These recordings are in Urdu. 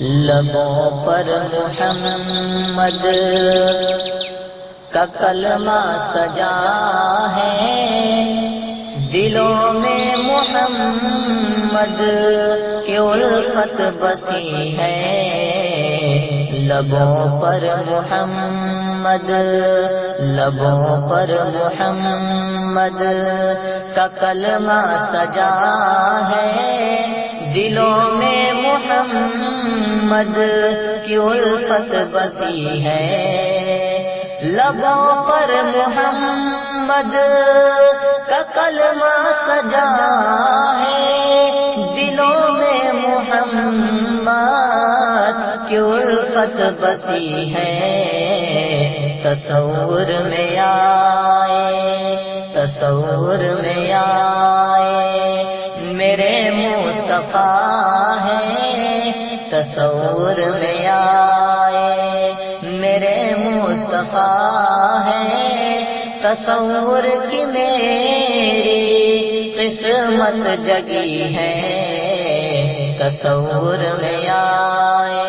لبوں پر محمد کا کلمہ سجا ہے، دلوں میں محمد کی الفت بسی ہے۔ لبوں پر محمد، لبوں پر محمد کا کلمہ سجا ہے، دلوں میں محمد کی الفت بسی ہے۔ لبوں پر محمد کا کلمہ سجا ہے، دلوں میں محمد کی الفت بسی ہے۔ تصور میں آئے، تصور میں آئے میرے مصطفیٰ ہے، تصور میں آئے میرے مصطفیٰ ہے، تصور کی میری قسمت جگی ہے۔ تصور میں آئے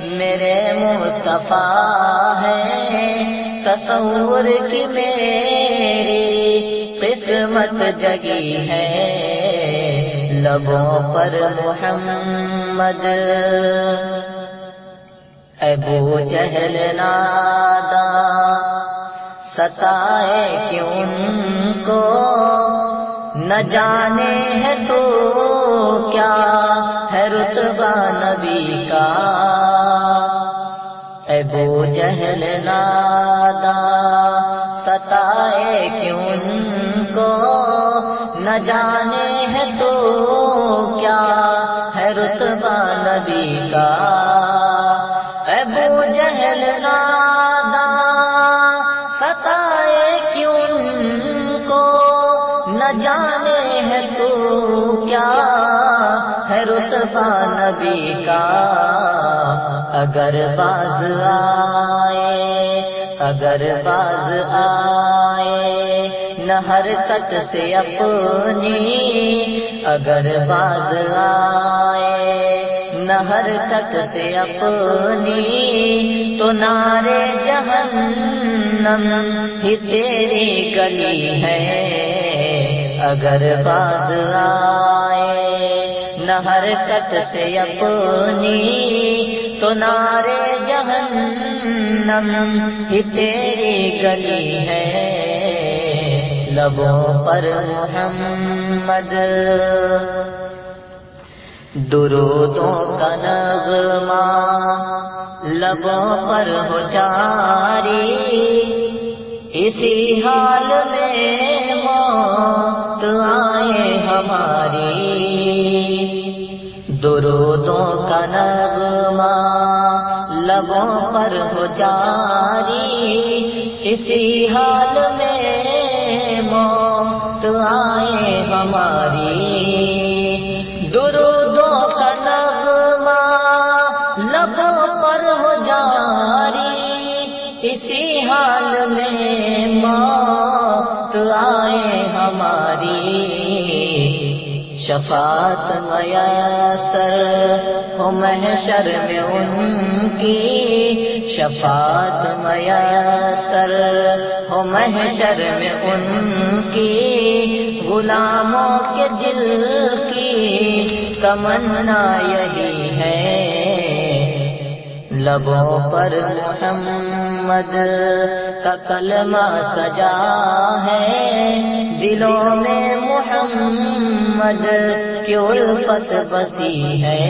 میرے مصطفیٰ ہے، تصور کی میری قسمت جگی ہے۔ لبوں پر محمد، ابو جہل ناداں ستائے کہ ان کو نہ جانے ہے تو کیا ہے رتبہ نبی کا۔ ابو جہل ناداں ستائے کہ ان کو نہ جانے ہے تو کیا ہے رتبہ نبی کا۔ ابو جہل ناداں ستائے کہ ان کو نہ جانے ہے تو کیا ہے رتبہ نبی کا۔ اگر باز آئے، اگر باز آئے نہ حرکت سے اپنی، اگر باز آئے نہ حرکت سے اپنی، تو نارے جہنم ہی تیری گلی ہے۔ اگر باز آئے نہ حرکت سے اپنی، تو نارے جہنم ہی تیری گلی ہے۔ لبوں پر محمد درودوں کا نغمہ، لبوں پر ہو جاری، اسی حال میں موت آئے ہماری۔ درودوں کا نغمہ لبوں پر ہو جاری، اسی حال میں موت آئے ہماری۔ درودوں کا نغمہ لبوں پر ہو جاری، اسی حال میں موت آئے ہماری۔ شفاعت میسر ہو محشر میں ان کی، شفاعت میسر ہو محشر میں ان کی، غلاموں کے دل کی تمنا یہی ہے۔ لبوں پر محمد کا کلمہ سجا ہے، دلوں میں محمد کی الفت بسی ہے۔